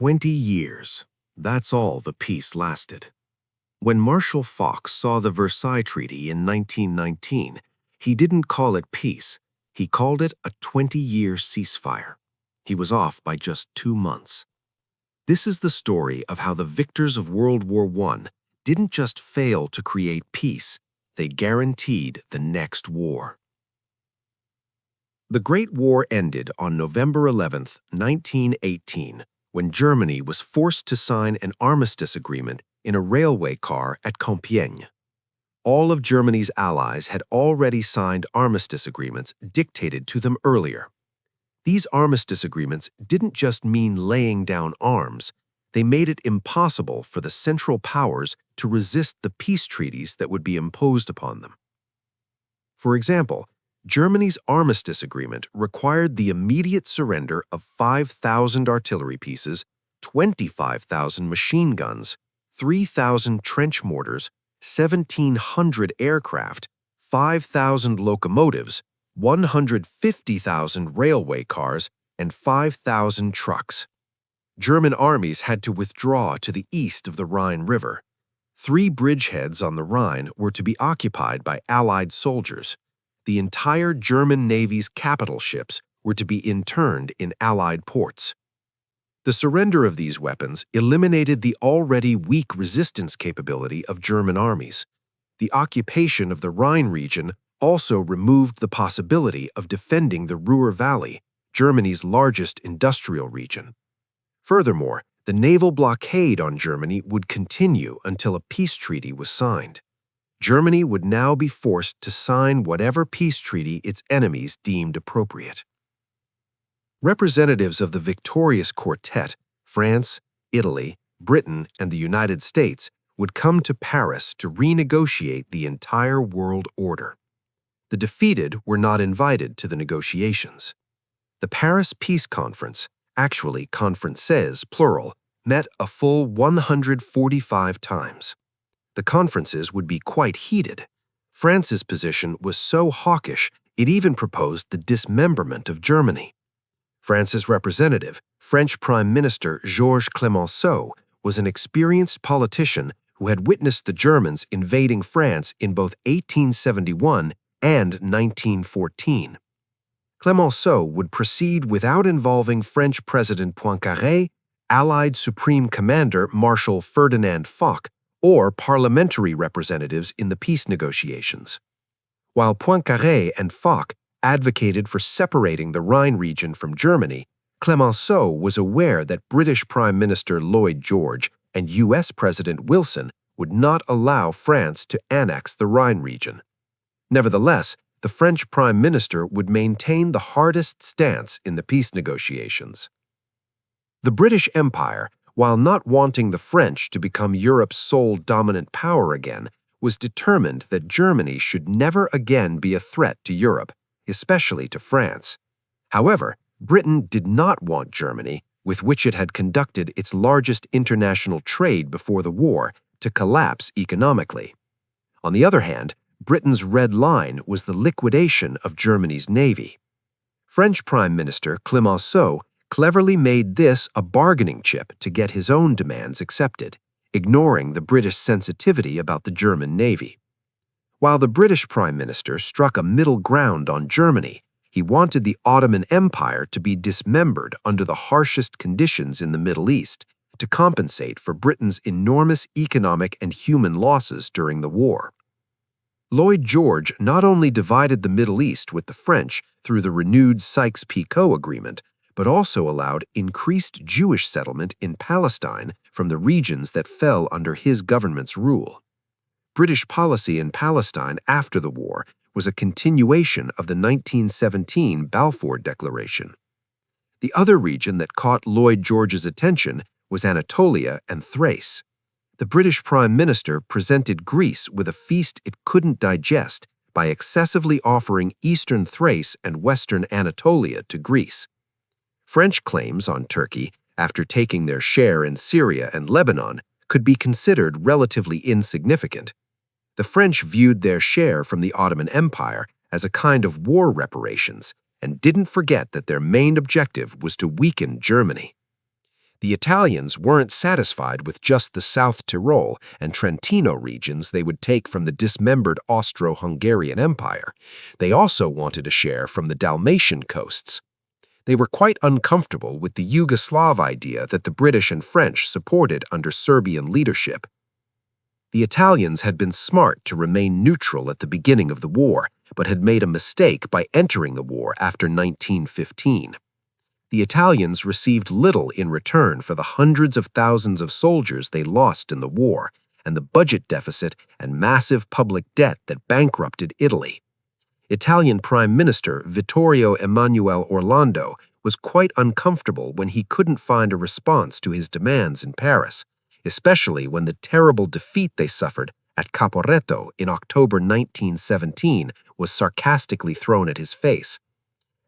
20 years. That's all the peace lasted. When Marshal Foch saw the Versailles Treaty in 1919, he didn't call it peace. He called it a 20-year ceasefire. He was off by just 2 months. This is the story of how the victors of World War I didn't just fail to create peace, they guaranteed the next war. The Great War ended on November 11, 1918, when Germany was forced to sign an armistice agreement in a railway car at Compiègne. All of Germany's allies had already signed armistice agreements dictated to them earlier. These armistice agreements didn't just mean laying down arms, they made it impossible for the Central Powers to resist the peace treaties that would be imposed upon them. For example, Germany's armistice agreement required the immediate surrender of 5,000 artillery pieces, 25,000 machine guns, 3,000 trench mortars, 1,700 aircraft, 5,000 locomotives, 150,000 railway cars, and 5,000 trucks. German armies had to withdraw to the east of the Rhine River. 3 bridgeheads on the Rhine were to be occupied by Allied soldiers. The entire German Navy's capital ships were to be interned in Allied ports. The surrender of these weapons eliminated the already weak resistance capability of German armies. The occupation of the Rhine region also removed the possibility of defending the Ruhr Valley, Germany's largest industrial region. Furthermore, the naval blockade on Germany would continue until a peace treaty was signed. Germany would now be forced to sign whatever peace treaty its enemies deemed appropriate. Representatives of the victorious quartet, France, Italy, Britain, and the United States, would come to Paris to renegotiate the entire world order. The defeated were not invited to the negotiations. The Paris Peace Conference, actually conferences plural, met a full 145 times. The conferences would be quite heated. France's position was so hawkish, it even proposed the dismemberment of Germany. France's representative, French Prime Minister Georges Clemenceau, was an experienced politician who had witnessed the Germans invading France in both 1871 and 1914. Clemenceau would proceed without involving French President Poincaré, Allied Supreme Commander Marshal Ferdinand Foch, or parliamentary representatives in the peace negotiations. While Poincaré and Foch advocated for separating the Rhine region from Germany, Clemenceau was aware that British Prime Minister Lloyd George and U.S. President Wilson would not allow France to annex the Rhine region. Nevertheless, the French Prime Minister would maintain the hardest stance in the peace negotiations. The British Empire, while not wanting the French to become Europe's sole dominant power again, was determined that Germany should never again be a threat to Europe, especially to France. However, Britain did not want Germany, with which it had conducted its largest international trade before the war, to collapse economically. On the other hand, Britain's red line was the liquidation of Germany's navy. French Prime Minister Clemenceau cleverly made this a bargaining chip to get his own demands accepted, ignoring the British sensitivity about the German navy. While the British Prime Minister struck a middle ground on Germany, he wanted the Ottoman Empire to be dismembered under the harshest conditions in the Middle East to compensate for Britain's enormous economic and human losses during the war. Lloyd George not only divided the Middle East with the French through the renewed Sykes-Picot Agreement, but also allowed increased Jewish settlement in Palestine from the regions that fell under his government's rule. British policy in Palestine after the war was a continuation of the 1917 Balfour Declaration. The other region that caught Lloyd George's attention was Anatolia and Thrace. The British Prime Minister presented Greece with a feast it couldn't digest by excessively offering eastern Thrace and western Anatolia to Greece. French claims on Turkey, after taking their share in Syria and Lebanon, could be considered relatively insignificant. The French viewed their share from the Ottoman Empire as a kind of war reparations and didn't forget that their main objective was to weaken Germany. The Italians weren't satisfied with just the South Tyrol and Trentino regions they would take from the dismembered Austro-Hungarian Empire. They also wanted a share from the Dalmatian coasts. They were quite uncomfortable with the Yugoslav idea that the British and French supported under Serbian leadership. The Italians had been smart to remain neutral at the beginning of the war, but had made a mistake by entering the war after 1915. The Italians received little in return for the hundreds of thousands of soldiers they lost in the war, and the budget deficit and massive public debt that bankrupted Italy. Italian Prime Minister Vittorio Emanuele Orlando was quite uncomfortable when he couldn't find a response to his demands in Paris, especially when the terrible defeat they suffered at Caporetto in October 1917 was sarcastically thrown at his face.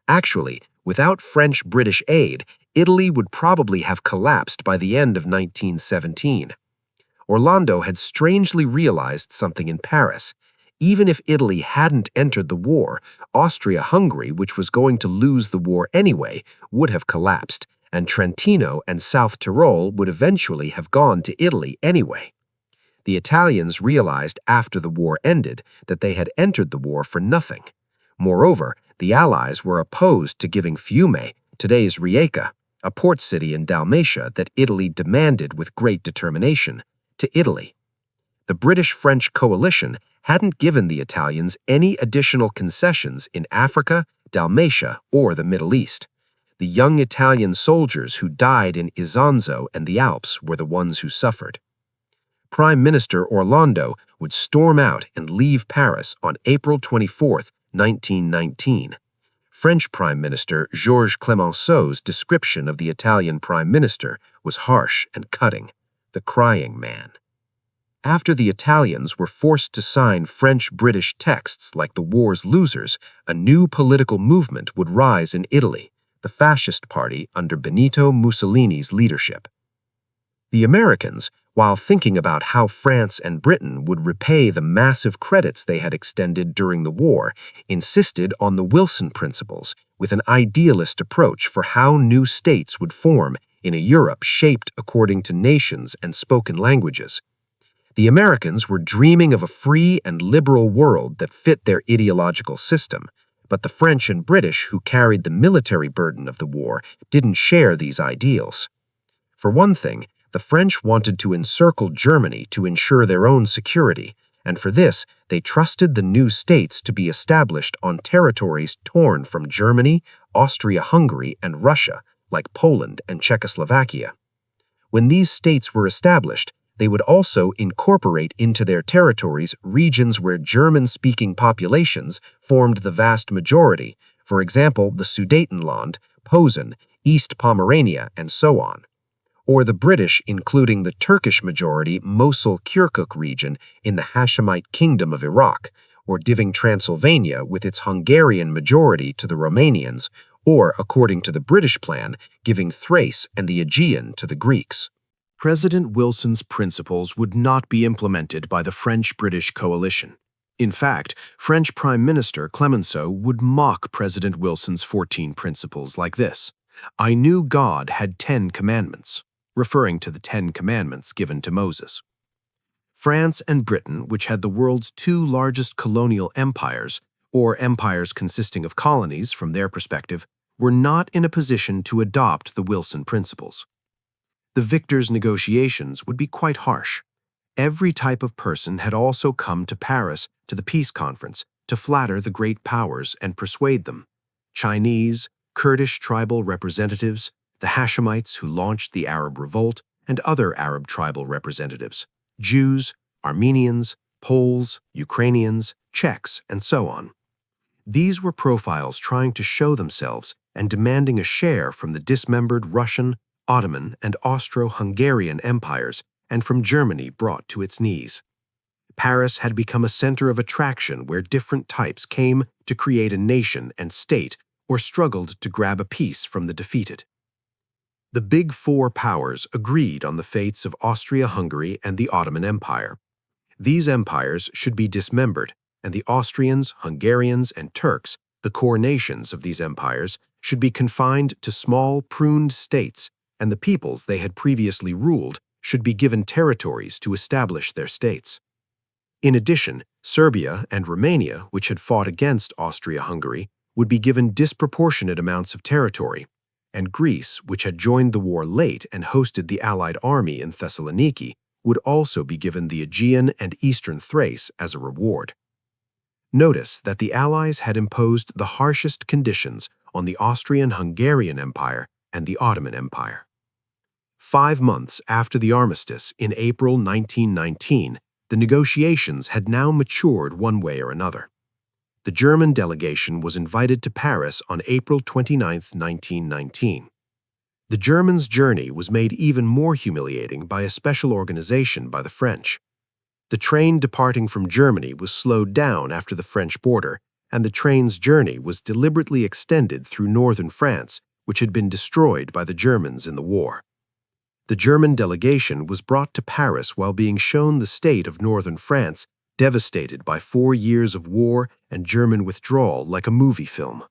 Actually, without French-British aid, Italy would probably have collapsed by the end of 1917. Orlando had strangely realized something in Paris. Even if Italy hadn't entered the war, Austria-Hungary, which was going to lose the war anyway, would have collapsed, and Trentino and South Tyrol would eventually have gone to Italy anyway. The Italians realized after the war ended that they had entered the war for nothing. Moreover, the Allies were opposed to giving Fiume, today's Rijeka, a port city in Dalmatia that Italy demanded with great determination, to Italy. The British-French coalition hadn't given the Italians any additional concessions in Africa, Dalmatia, or the Middle East. The young Italian soldiers who died in Isonzo and the Alps were the ones who suffered. Prime Minister Orlando would storm out and leave Paris on April 24, 1919. French Prime Minister Georges Clemenceau's description of the Italian Prime Minister was harsh and cutting, the crying man. After the Italians were forced to sign French-British texts like the war's losers, a new political movement would rise in Italy, the Fascist Party under Benito Mussolini's leadership. The Americans, while thinking about how France and Britain would repay the massive credits they had extended during the war, insisted on the Wilson principles with an idealist approach for how new states would form in a Europe shaped according to nations and spoken languages. The Americans were dreaming of a free and liberal world that fit their ideological system, but the French and British, who carried the military burden of the war, didn't share these ideals. For one thing, the French wanted to encircle Germany to ensure their own security, and for this, they trusted the new states to be established on territories torn from Germany, Austria-Hungary, and Russia, like Poland and Czechoslovakia. When these states were established, they would also incorporate into their territories regions where German-speaking populations formed the vast majority, for example, the Sudetenland, Posen, East Pomerania, and so on. Or the British including the Turkish majority Mosul-Kirkuk region in the Hashemite Kingdom of Iraq, or giving Transylvania with its Hungarian majority to the Romanians, or, according to the British plan, giving Thrace and the Aegean to the Greeks. President Wilson's principles would not be implemented by the French-British coalition. In fact, French Prime Minister Clemenceau would mock President Wilson's 14 principles like this: "I knew God had 10 commandments," referring to the 10 commandments given to Moses. France and Britain, which had the world's two largest colonial empires, or empires consisting of colonies from their perspective, were not in a position to adopt the Wilson principles. The victors' negotiations would be quite harsh. Every type of person had also come to Paris to the peace conference to flatter the great powers and persuade them. Chinese, Kurdish tribal representatives, the Hashemites who launched the Arab Revolt, and other Arab tribal representatives, Jews, Armenians, Poles, Ukrainians, Czechs, and so on. These were profiles trying to show themselves and demanding a share from the dismembered Russian, Ottoman, and Austro-Hungarian empires, and from Germany brought to its knees. Paris had become a center of attraction where different types came to create a nation and state or struggled to grab a piece from the defeated. The Big Four powers agreed on the fates of Austria-Hungary and the Ottoman Empire. These empires should be dismembered, and the Austrians, Hungarians, and Turks, the core nations of these empires, should be confined to small, pruned states, and the peoples they had previously ruled should be given territories to establish their states. In addition, Serbia and Romania, which had fought against Austria-Hungary, would be given disproportionate amounts of territory, and Greece, which had joined the war late and hosted the Allied army in Thessaloniki, would also be given the Aegean and Eastern Thrace as a reward. Notice that the Allies had imposed the harshest conditions on the Austrian-Hungarian Empire and the Ottoman Empire. 5 months after the armistice in April 1919, the negotiations had now matured one way or another. The German delegation was invited to Paris on April 29, 1919. The Germans' journey was made even more humiliating by a special organization by the French. The train departing from Germany was slowed down after the French border, and the train's journey was deliberately extended through northern France, which had been destroyed by the Germans in the war. The German delegation was brought to Paris while being shown the state of northern France, devastated by 4 years of war and German withdrawal like a movie film.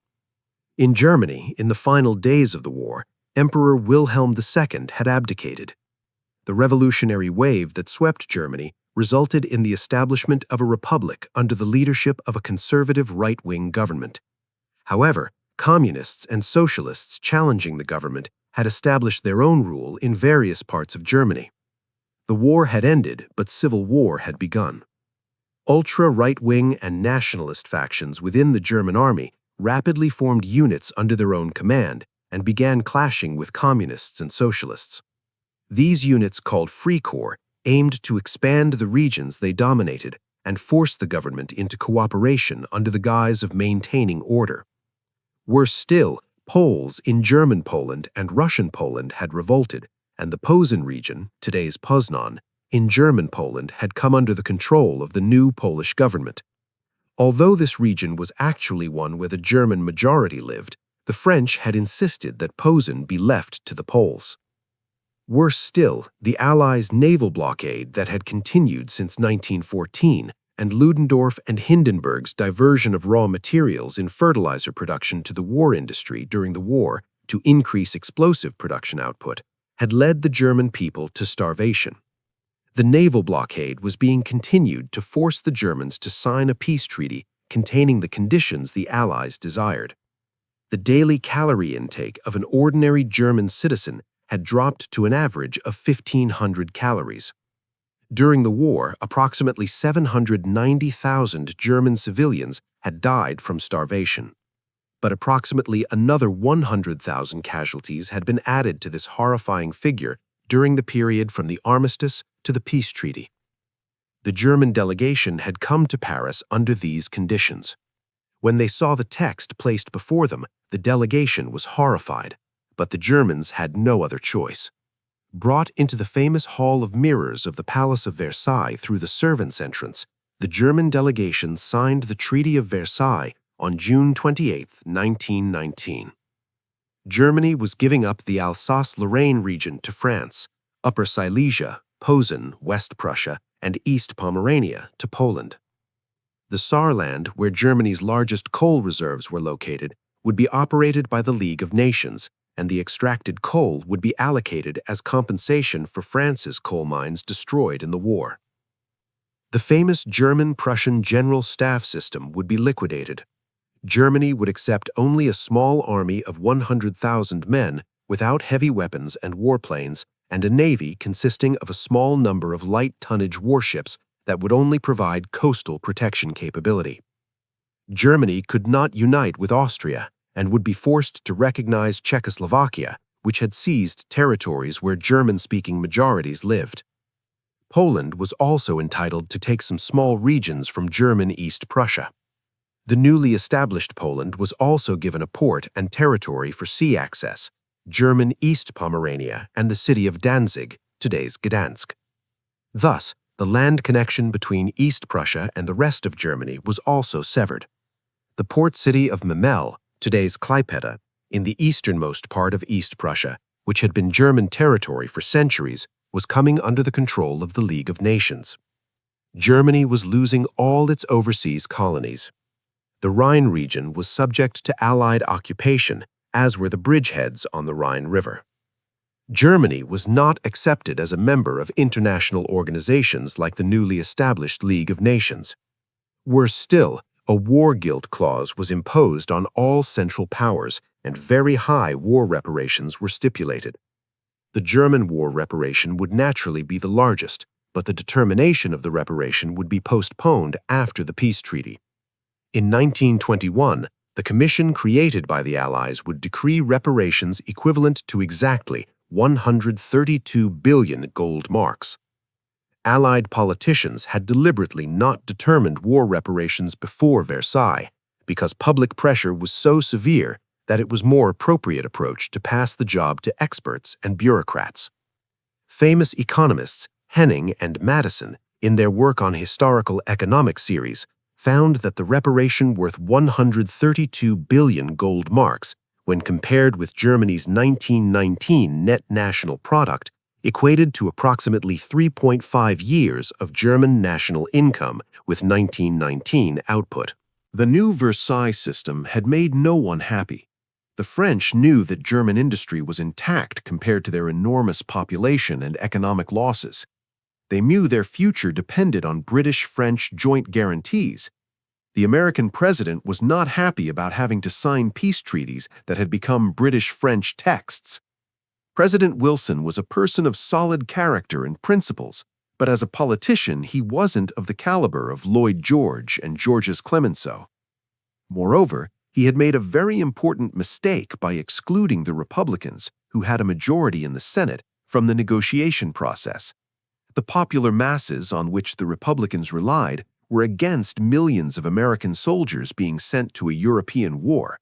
In Germany, in the final days of the war, Emperor Wilhelm II had abdicated. The revolutionary wave that swept Germany resulted in the establishment of a republic under the leadership of a conservative right-wing government. However, communists and socialists challenging the government had established their own rule in various parts of Germany. The war had ended, but civil war had begun. Ultra-right-wing and nationalist factions within the German army rapidly formed units under their own command and began clashing with communists and socialists. These units, called Freikorps, aimed to expand the regions they dominated and force the government into cooperation under the guise of maintaining order. Worse still, Poles in German Poland and Russian Poland had revolted, and the Posen region, today's Poznan, in German Poland had come under the control of the new Polish government. Although this region was actually one where the German majority lived, the French had insisted that Posen be left to the Poles. Worse still, the Allies' naval blockade that had continued since 1914 and Ludendorff and Hindenburg's diversion of raw materials in fertilizer production to the war industry during the war to increase explosive production output had led the German people to starvation. The naval blockade was being continued to force the Germans to sign a peace treaty containing the conditions the Allies desired. The daily calorie intake of an ordinary German citizen had dropped to an average of 1,500 calories. During the war, approximately 790,000 German civilians had died from starvation. But approximately another 100,000 casualties had been added to this horrifying figure during the period from the armistice to the peace treaty. The German delegation had come to Paris under these conditions. When they saw the text placed before them, the delegation was horrified, but the Germans had no other choice. Brought into the famous Hall of Mirrors of the Palace of Versailles through the servants' entrance, the German delegation signed the Treaty of Versailles on June 28, 1919. Germany was giving up the Alsace-Lorraine region to France, Upper Silesia, Posen, West Prussia, and East Pomerania to Poland. The Saarland, where Germany's largest coal reserves were located, would be operated by the League of Nations, and the extracted coal would be allocated as compensation for France's coal mines destroyed in the war. The famous German-Prussian General Staff system would be liquidated. Germany would accept only a small army of 100,000 men without heavy weapons and warplanes, and a navy consisting of a small number of light-tonnage warships that would only provide coastal protection capability. Germany could not unite with Austria, and would be forced to recognize Czechoslovakia, which had seized territories where German-speaking majorities lived. Poland was also entitled to take some small regions from German East Prussia. The newly established Poland was also given a port and territory for sea access, German East Pomerania and the city of Danzig, today's Gdansk. Thus, the land connection between East Prussia and the rest of Germany was also severed. The port city of Memel, today's Klaipėda, in the easternmost part of East Prussia, which had been German territory for centuries, was coming under the control of the League of Nations. Germany was losing all its overseas colonies. The Rhine region was subject to Allied occupation, as were the bridgeheads on the Rhine River. Germany was not accepted as a member of international organizations like the newly established League of Nations. Worse still, a war guilt clause was imposed on all Central Powers, and very high war reparations were stipulated. The German war reparation would naturally be the largest, but the determination of the reparation would be postponed after the peace treaty. In 1921, the commission created by the Allies would decree reparations equivalent to exactly 132 billion gold marks. Allied politicians had deliberately not determined war reparations before Versailles because public pressure was so severe that it was a more appropriate approach to pass the job to experts and bureaucrats. Famous economists Henning and Madison, in their work on historical economic series, found that the reparation worth 132 billion gold marks, when compared with Germany's 1919 net national product, equated to approximately 3.5 years of German national income with 1919 output. The new Versailles system had made no one happy. The French knew that German industry was intact compared to their enormous population and economic losses. They knew their future depended on British-French joint guarantees. The American president was not happy about having to sign peace treaties that had become British-French texts. President Wilson was a person of solid character and principles, but as a politician he wasn't of the caliber of Lloyd George and Georges Clemenceau. Moreover, he had made a very important mistake by excluding the Republicans, who had a majority in the Senate, from the negotiation process. The popular masses on which the Republicans relied were against millions of American soldiers being sent to a European war.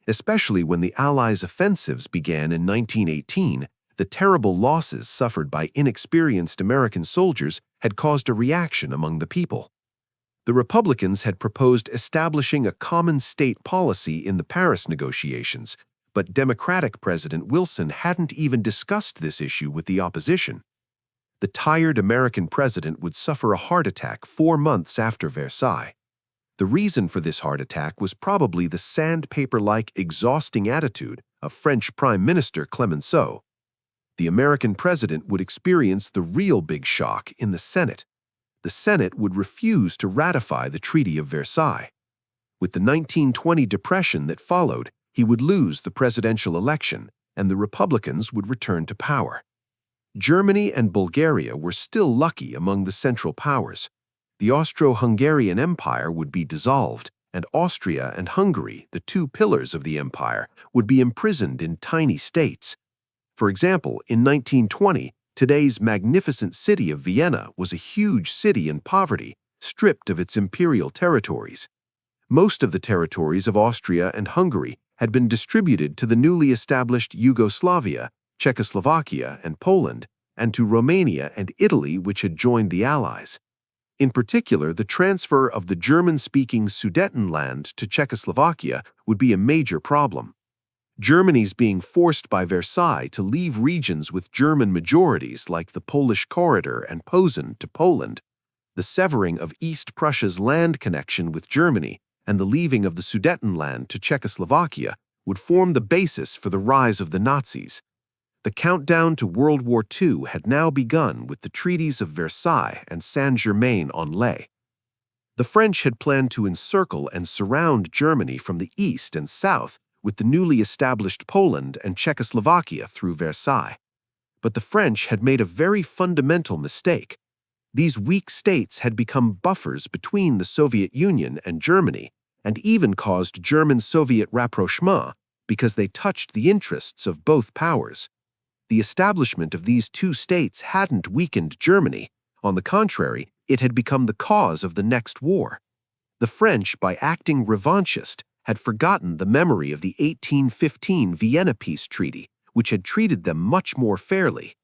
Especially when the Allies' offensives began in 1918, the terrible losses suffered by inexperienced American soldiers had caused a reaction among the people. The Republicans had proposed establishing a common state policy in the Paris negotiations, but Democratic President Wilson hadn't even discussed this issue with the opposition. The tired American president would suffer a heart attack 4 months after Versailles. The reason for this heart attack was probably the sandpaper-like exhausting attitude of French Prime Minister Clemenceau. The American president would experience the real big shock in the Senate. The Senate would refuse to ratify the Treaty of Versailles. With the 1920 depression that followed, he would lose the presidential election, and the Republicans would return to power. Germany and Bulgaria were still lucky among the Central Powers. The Austro-Hungarian Empire would be dissolved, and Austria and Hungary, the two pillars of the empire, would be imprisoned in tiny states. For example, in 1920, today's magnificent city of Vienna was a huge city in poverty, stripped of its imperial territories. Most of the territories of Austria and Hungary had been distributed to the newly established Yugoslavia, Czechoslovakia, and Poland, and to Romania and Italy, which had joined the Allies. In particular, the transfer of the German-speaking Sudetenland to Czechoslovakia would be a major problem. Germany's being forced by Versailles to leave regions with German majorities like the Polish Corridor and Posen to Poland, the severing of East Prussia's land connection with Germany, and the leaving of the Sudetenland to Czechoslovakia would form the basis for the rise of the Nazis. The countdown to World War II had now begun with the treaties of Versailles and Saint-Germain-en-Laye. The French had planned to encircle and surround Germany from the east and south with the newly established Poland and Czechoslovakia through Versailles. But the French had made a very fundamental mistake. These weak states had become buffers between the Soviet Union and Germany, and even caused German-Soviet rapprochement because they touched the interests of both powers. The establishment of these two states hadn't weakened Germany. On the contrary, it had become the cause of the next war. The French, by acting revanchist, had forgotten the memory of the 1815 Vienna Peace Treaty, which had treated them much more fairly.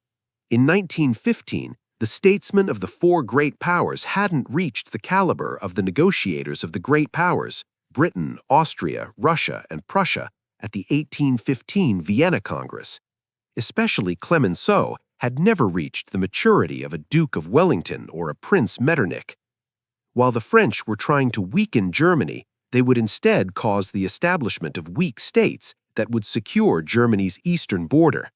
In 1915, the statesmen of the four great powers hadn't reached the caliber of the negotiators of the great powers, Britain, Austria, Russia, and Prussia, at the 1815 Vienna Congress. Especially Clemenceau had never reached the maturity of a Duke of Wellington or a Prince Metternich. While the French were trying to weaken Germany, they would instead cause the establishment of weak states that would secure Germany's eastern border.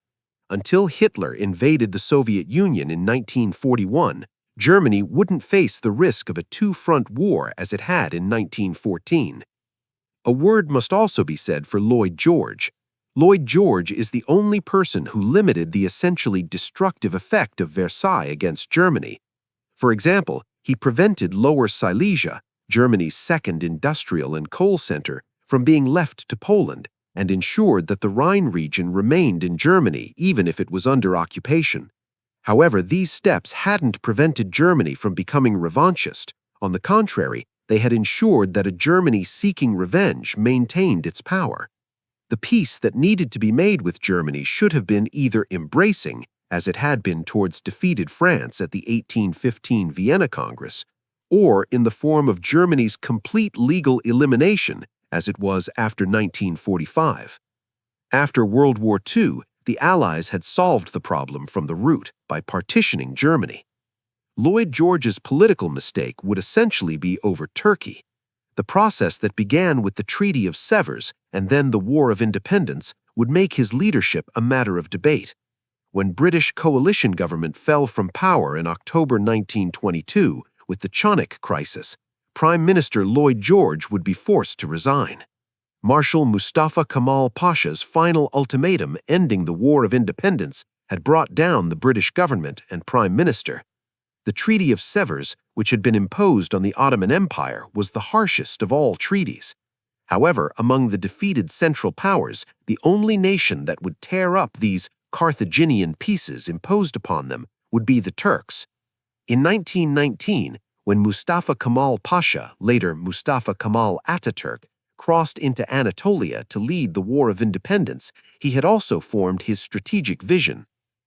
Until Hitler invaded the Soviet Union in 1941, Germany wouldn't face the risk of a two-front war as it had in 1914. A word must also be said for Lloyd George. Lloyd George is the only person who limited the essentially destructive effect of Versailles against Germany. For example, he prevented Lower Silesia, Germany's second industrial and coal center, from being left to Poland, and ensured that the Rhine region remained in Germany even if it was under occupation. However, these steps hadn't prevented Germany from becoming revanchist. On the contrary, they had ensured that a Germany seeking revenge maintained its power. The peace that needed to be made with Germany should have been either embracing, as it had been towards defeated France at the 1815 Vienna Congress, or in the form of Germany's complete legal elimination, as it was after 1945. After World War II, the Allies had solved the problem from the root by partitioning Germany. Lloyd George's political mistake would essentially be over Turkey. The process that began with the Treaty of Versailles and then the War of Independence would make his leadership a matter of debate. When British coalition government fell from power in October 1922 with the Chonik crisis, Prime Minister Lloyd George would be forced to resign. Marshal Mustafa Kemal Pasha's final ultimatum ending the War of Independence had brought down the British government and Prime Minister. The Treaty of Versailles, which had been imposed on the Ottoman Empire, was the harshest of all treaties. However, among the defeated Central Powers, the only nation that would tear up these Carthaginian pieces imposed upon them would be the Turks. In 1919, when Mustafa Kemal Pasha, later Mustafa Kemal Ataturk, crossed into Anatolia to lead the War of Independence, he had also formed his strategic vision.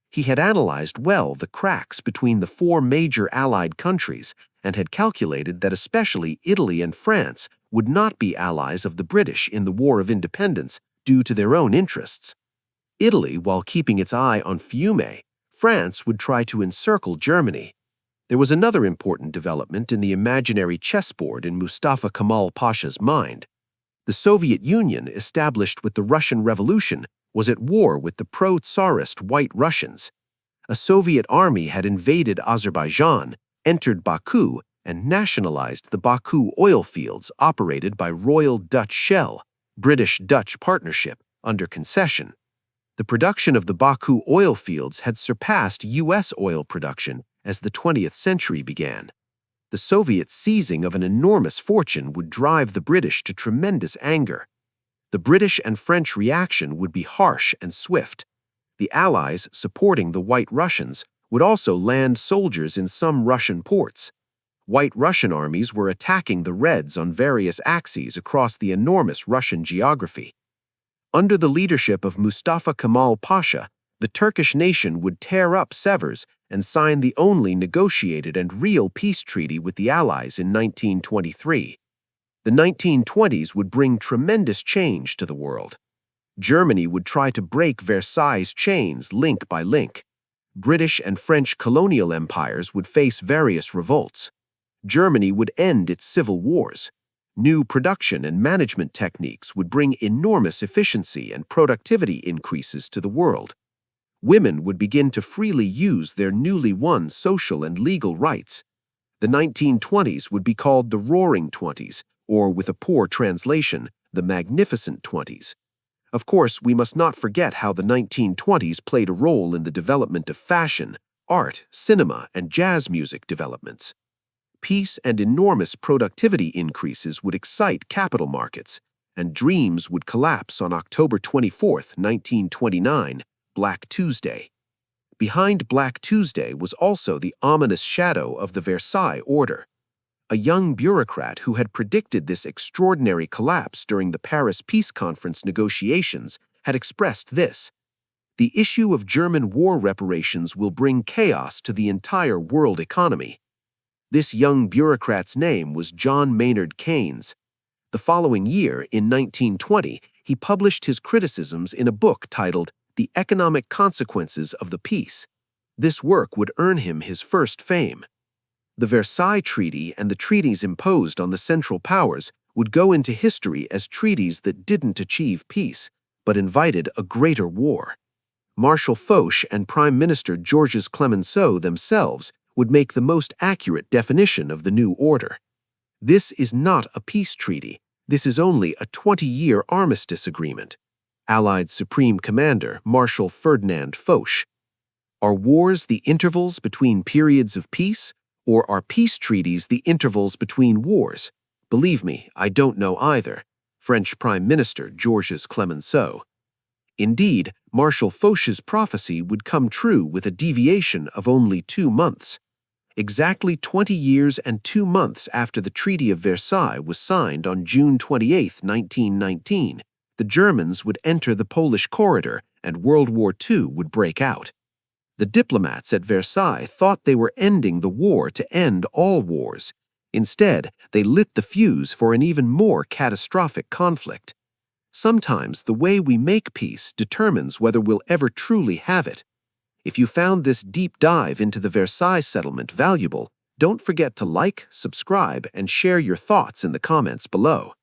He had analyzed well the cracks between the four major Allied countries and had calculated that especially Italy and France would not be allies of the British in the War of Independence due to their own interests. Italy, while keeping its eye on Fiume, France would try to encircle Germany. There was another important development in the imaginary chessboard in Mustafa Kemal Pasha's mind. The Soviet Union, established with the Russian Revolution, was at war with the pro-Tsarist White Russians. A Soviet army had invaded Azerbaijan, entered Baku, and nationalized the Baku oil fields operated by Royal Dutch Shell, British-Dutch partnership, under concession. The production of the Baku oil fields had surpassed U.S. oil production as the 20th century began. The Soviet seizing of an enormous fortune would drive the British to tremendous anger. The British and French reaction would be harsh and swift. The Allies, supporting the White Russians, would also land soldiers in some Russian ports. White Russian armies were attacking the Reds on various axes across the enormous Russian geography. Under the leadership of Mustafa Kemal Pasha, the Turkish nation would tear up Sevres and sign the only negotiated and real peace treaty with the Allies in 1923. The 1920s would bring tremendous change to the world. Germany would try to break Versailles' chains link by link. British and French colonial empires would face various revolts. Germany would end its civil wars. New production and management techniques would bring enormous efficiency and productivity increases to the world. Women would begin to freely use their newly won social and legal rights. The 1920s would be called the Roaring Twenties, or with a poor translation, the Magnificent Twenties. Of course, we must not forget how the 1920s played a role in the development of fashion, art, cinema, and jazz music developments. Peace and enormous productivity increases would excite capital markets, and dreams would collapse on October 24, 1929, Black Tuesday. Behind Black Tuesday was also the ominous shadow of the Versailles Order. A young bureaucrat who had predicted this extraordinary collapse during the Paris Peace Conference negotiations had expressed this: "The issue of German war reparations will bring chaos to the entire world economy." This young bureaucrat's name was John Maynard Keynes. The following year, in 1920, he published his criticisms in a book titled The Economic Consequences of the Peace. This work would earn him his first fame. The Versailles Treaty and the treaties imposed on the Central Powers would go into history as treaties that didn't achieve peace, but invited a greater war. Marshal Foch and Prime Minister Georges Clemenceau themselves would make the most accurate definition of the new order. This is not a peace treaty. This is only a 20-year armistice agreement. Allied Supreme Commander Marshal Ferdinand Foch. Are wars the intervals between periods of peace, or are peace treaties the intervals between wars? Believe me, I don't know either. French Prime Minister Georges Clemenceau. Indeed, Marshal Foch's prophecy would come true with a deviation of only 2 months. Exactly 20 years and 2 months after the Treaty of Versailles was signed on June 28, 1919, the Germans would enter the Polish corridor and World War II would break out. The diplomats at Versailles thought they were ending the war to end all wars. Instead, they lit the fuse for an even more catastrophic conflict. Sometimes the way we make peace determines whether we'll ever truly have it. If you found this deep dive into the Versailles Settlement valuable, don't forget to like, subscribe, and share your thoughts in the comments below.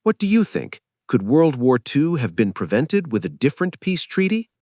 What do you think? Could World War II have been prevented with a different peace treaty?